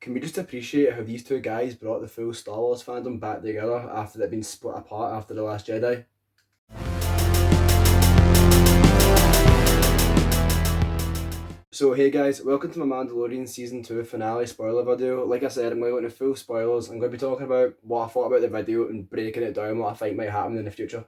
Can we just appreciate how these two guys brought the full Star Wars fandom back together after they'd been split apart after The Last Jedi? So hey guys, welcome to my Mandalorian Season 2 finale spoiler video. Like I said, I'm going to go into full spoilers. I'm going to be talking about what I thought about the video and breaking it down, what I think might happen in the future.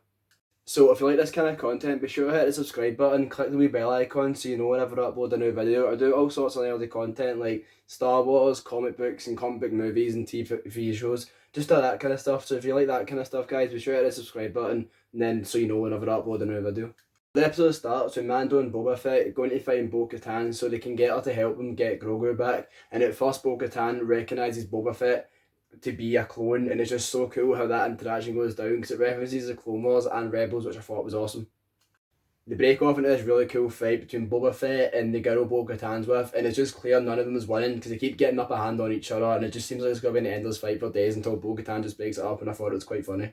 So if you like this kind of content, be sure to hit the subscribe button, click the wee bell icon so you know whenever I upload a new video. I do all sorts of nerdy content like Star Wars, comic books and comic book movies and TV shows. Just all that kind of stuff. So if you like that kind of stuff guys, be sure to hit the subscribe button and then so you know whenever I upload a new video. The episode starts with Mando and Boba Fett going to find Bo-Katan so they can get her to help them get Grogu back. And at first Bo-Katan recognises Boba Fett to be a clone, and it's just so cool how that interaction goes down because it references the Clone Wars and Rebels, which I thought was awesome. They break off into this really cool fight between Boba Fett and the girl Bo-Katan's with, and it's just clear none of them is winning because they keep getting upper hand on each other, and it just seems like it's going to be an endless fight for days until Bo-Katan just breaks it up, and I thought it was quite funny.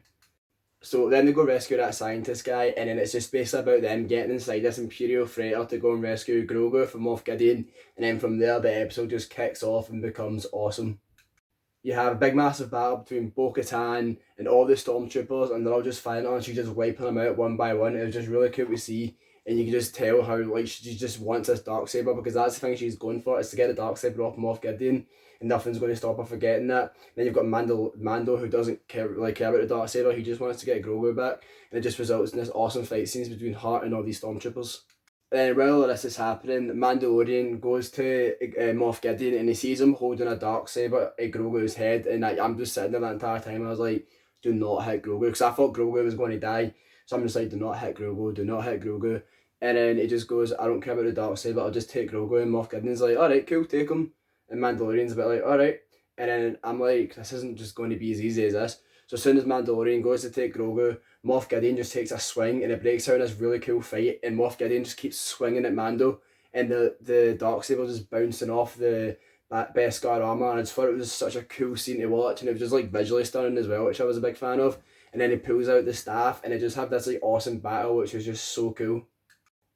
So then they go rescue that scientist guy, and then it's just basically about them getting inside this Imperial freighter to go and rescue Grogu from Moff Gideon, and then from there the episode just kicks off and becomes awesome. You have a big massive battle between Bo-Katan and all the stormtroopers, and they're all just fighting her and she's just wiping them out one by one. It was just really cool to see, and you can just tell how like she just wants this Darksaber because that's the thing she's going for, is to get the Darksaber off Moff Gideon, and nothing's going to stop her from getting that. Then you've got Mando who doesn't care about the Darksaber, he just wants to get Grogu back, and it just results in this awesome fight scenes between her and all these stormtroopers. Then while all this is happening, Mandalorian goes to Moff Gideon and he sees him holding a Darksaber at Grogu's head, and I'm just sitting there that entire time. I was like, do not hit Grogu, because I thought Grogu was going to die. So I'm just like, do not hit Grogu, do not hit Grogu. And then he just goes, I don't care about the Darksaber, I'll just take Grogu. And Moff Gideon's like, alright, cool, take him. And Mandalorian's a bit like, alright. And then I'm like, this isn't just going to be as easy as this. So as soon as Mandalorian goes to take Grogu, Moff Gideon just takes a swing and it breaks out in this really cool fight, and Moff Gideon just keeps swinging at Mando, and the Darksaber just bouncing off the Beskar armor, and I just thought it was such a cool scene to watch, and it was just like visually stunning as well, which I was a big fan of. And then he pulls out the staff and it just had this like awesome battle, which was just so cool.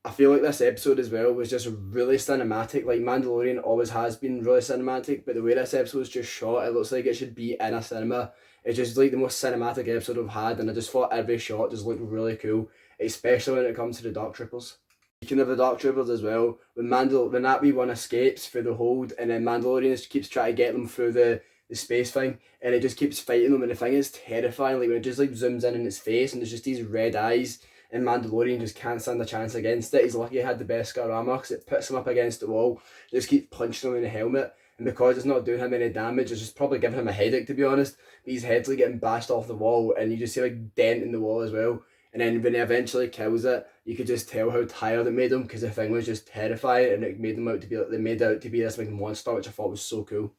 I feel like this episode as well was just really cinematic. Like Mandalorian always has been really cinematic, but the way this episode is just shot, it looks like it should be in a cinema. It's just like the most cinematic episode I've had, and I just thought every shot just looked really cool, especially when it comes to the Dark Troopers. Speaking of the Dark Troopers as well, when that wee one escapes through the hold, and then Mandalorian just keeps trying to get them through the space thing, and it just keeps fighting them, and the thing is terrifying, like when it just like zooms in its face, and there's just these red eyes, and Mandalorian just can't stand a chance against it. He's lucky he had the Beskar armor because it puts him up against the wall, just keeps punching him in the helmet. And because it's not doing him any damage, it's just probably giving him a headache, to be honest. His head's like getting bashed off the wall, and you just see like dent in the wall as well. And then when he eventually kills it, you could just tell how tired it made him, because the thing was just terrifying, and it made him out to be like, they made out to be this big monster, which I thought was so cool.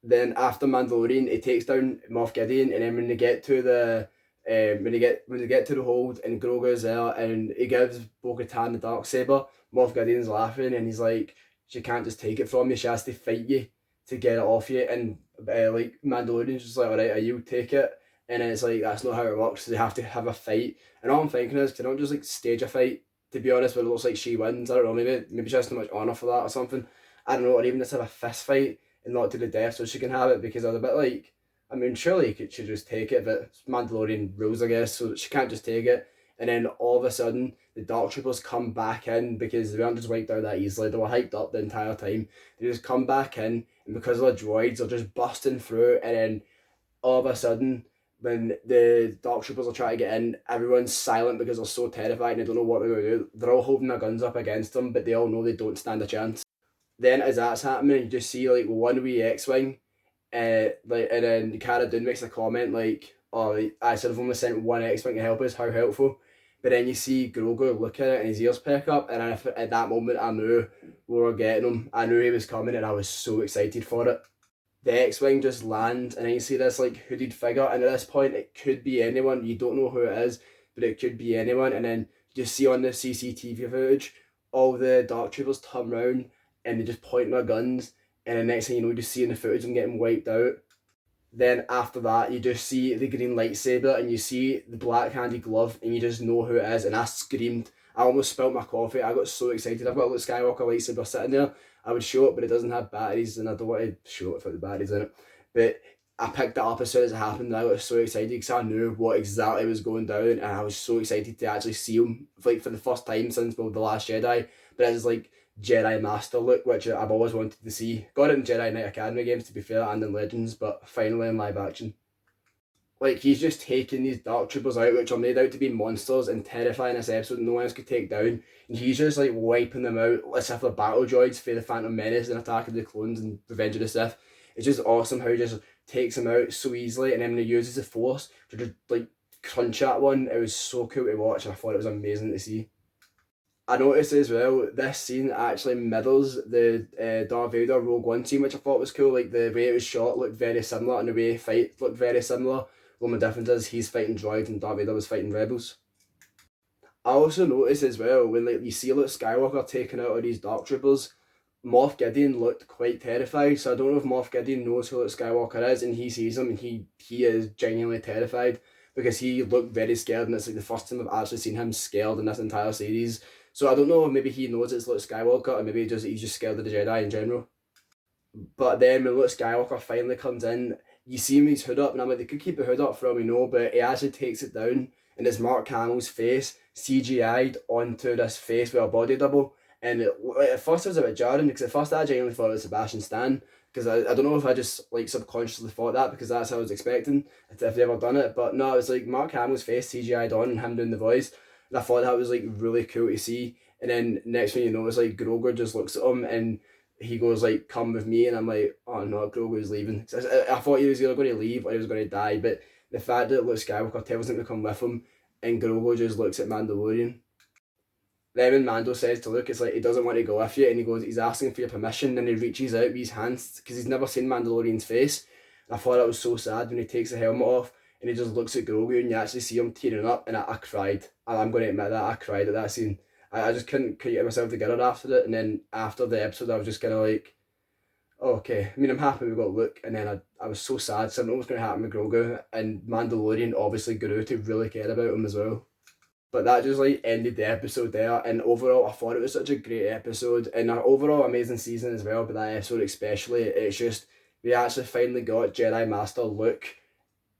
Then after Mandalorian, he takes down Moff Gideon, and then when they get to the when they get to the hold and Grogu's there and he gives Bo-Katan the Darksaber, Moff Gideon's laughing and he's like, she can't just take it from you, she has to fight you to get it off you. And like Mandalorian's just like, alright, you take it. And then it's like, that's not how it works, they have to have a fight. And all I'm thinking is, they don't just like stage a fight, to be honest, but it looks like she wins. I don't know, maybe she has too much honour for that or something. I don't know, or even just have a fist fight and not to the death so she can have it, because I was a bit like, I mean, surely she should just take it, but Mandalorian rules, I guess, so she can't just take it. And then all of a sudden, the Dark Troopers come back in, because they weren't just wiped out that easily, they were hyped up the entire time. They just come back in, and because of the droids, they're just busting through, and then all of a sudden, when the Dark Troopers are trying to get in, everyone's silent because they're so terrified and they don't know what they're going to do. They're all holding their guns up against them, but they all know they don't stand a chance. Then as that's happening, you just see like one wee X-Wing, and then Cara Dune makes a comment like, oh, I should have only sent one X-Wing to help us, how helpful. But then you see Grogu look at it and his ears perk up, and at that moment I knew we were getting him. I knew he was coming and I was so excited for it. The X-Wing just lands, and then you see this like hooded figure, and at this point it could be anyone, you don't know who it is, but it could be anyone. And then you just see on the CCTV footage, all the Dark Troopers turn around and they just point their guns, and the next thing you know, you just see in the footage them getting wiped out. Then after that, you just see the green lightsaber and you see the black-handed glove, and you just know who it is. And I screamed. I almost spilt my coffee. I got so excited. I've got a Luke Skywalker lightsaber sitting there. I would show it, but it doesn't have batteries, and I don't want to show it without the batteries in it. But I picked it up as soon as it happened, and I got so excited because I knew what exactly was going down, and I was so excited to actually see him like for the first time since the Last Jedi. But it was like Jedi Master look, which I've always wanted to see. Got it in Jedi Knight Academy games, to be fair, and in Legends, but finally in live action. Like, he's just taking these dark troopers out, which are made out to be monsters and terrifying this episode no one else could take down. And he's just like wiping them out as if they're battle droids for the Phantom Menace and Attack of the Clones and Revenge of the Sith. It's just awesome how he just takes them out so easily, and then when he uses the Force to just like crunch at one, it was so cool to watch, and I thought it was amazing to see. I noticed as well, this scene actually mirrors the Darth Vader Rogue One scene, which I thought was cool. Like, the way it was shot looked very similar, and the way fight looked very similar. The only difference is he's fighting droids and Darth Vader was fighting rebels. I also noticed as well, when like you see Luke Skywalker taking out all these dark troopers, Moff Gideon looked quite terrified. So I don't know if Moff Gideon knows who Luke Skywalker is, and he sees him and he is genuinely terrified, because he looked very scared, and it's like the first time I've actually seen him scared in this entire series. So I don't know, maybe he knows it's Luke Skywalker, or maybe he's just scared of the Jedi in general. But then when Luke Skywalker finally comes in, you see him with his hood up, and I'm like, they could keep the hood up for all we know, but he actually takes it down, and it's Mark Hamill's face CGI'd onto this face with a body double. And at first it was a bit jarring, because at first I genuinely thought it was Sebastian Stan, because I don't know if I just like subconsciously thought that, because that's how I was expecting if they ever done it. But no, it was like Mark Hamill's face CGI'd on and him doing the voice, and I thought that was like really cool to see. And then next thing you know, it's like Grogu just looks at him and he goes like, "Come with me," and I'm like, "Oh no, Grogu's leaving." I thought he was either going to leave or he was going to die, but the fact that Luke Skywalker tells him to come with him and Grogu just looks at Mandalorian. Then when Mando says to Luke, it's like he doesn't want to go with you, and he's asking for your permission, and he reaches out with his hands because he's never seen Mandalorian's face. And I thought that was so sad when he takes the helmet off and he just looks at Grogu, and you actually see him tearing up, and I cried. And I'm going to admit that I cried at that scene. I just couldn't get myself together after it, and then after the episode I was just kind of like, oh, okay. I mean, I'm happy we got Luke, and then I was so sad something was going to happen with Grogu, and Mandalorian obviously grew to really care about him as well. But that just like ended the episode there, and overall I thought it was such a great episode and an overall amazing season as well. But that episode especially, it's just, we actually finally got Jedi Master Luke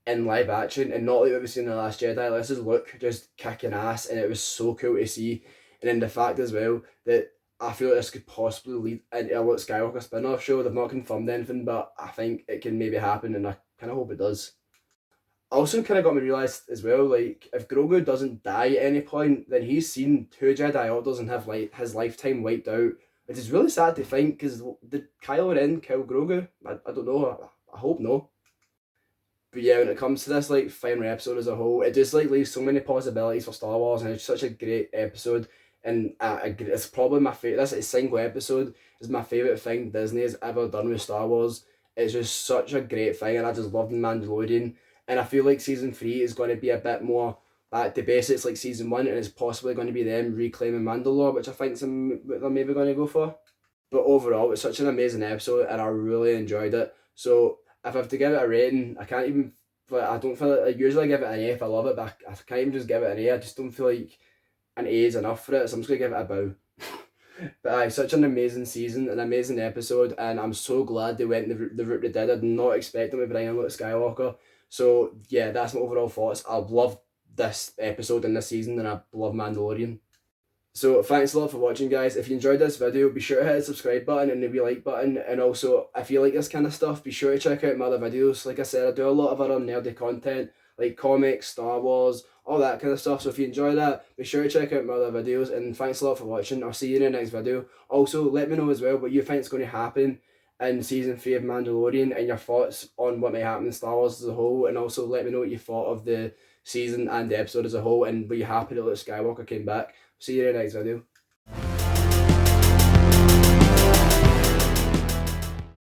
in live action, and not like what we've seen in The Last Jedi. This is Luke just kicking ass, and it was so cool to see. And then the fact as well that I feel like this could possibly lead into a Luke Skywalker spin-off show. They've not confirmed anything, but I think it can maybe happen, and I kind of hope it does. Also kind of got me realised as well, like, if Grogu doesn't die at any point, then he's seen 2 Jedi Orders and have like his lifetime wiped out, which is really sad to think, because did Kylo Ren kill Grogu? I don't know, I hope no. But yeah, when it comes to this like final episode as a whole, it just like leaves so many possibilities for Star Wars, and it's such a great episode. And it's probably my favorite. This single episode is my favorite thing Disney has ever done with Star Wars. It's just such a great thing, and I just love the Mandalorian. And I feel like season 3 is going to be a bit more back to basics like season 1, and it's possibly going to be them reclaiming Mandalore, which I think they're maybe going to go for. But overall, it's such an amazing episode, and I really enjoyed it. So if I have to give it a rating, I can't even. But I don't feel like I usually give it an A if I love it, but I can't even just give it an A. I just don't feel like an A is enough for it, so I'm just gonna give it a bow. But such an amazing season, an amazing episode, and I'm so glad they went the route they did. I did not expect them to bring in Luke Skywalker. So yeah, that's my overall thoughts. I love this episode and this season, and I love Mandalorian. So thanks a lot for watching, guys. If you enjoyed this video, be sure to hit the subscribe button and the wee like button. And also, if you like this kind of stuff, be sure to check out my other videos. Like I said, I do a lot of other nerdy content, like comics, Star Wars, all that kind of stuff. So if you enjoy that, be sure to check out my other videos. And thanks a lot for watching. I'll see you in the next video. Also, let me know as well what you think is going to happen in season 3 of Mandalorian, and your thoughts on what may happen in Star Wars as a whole. And also let me know what you thought of the season and the episode as a whole, and were you happy that Luke Skywalker came back. See you in the next video.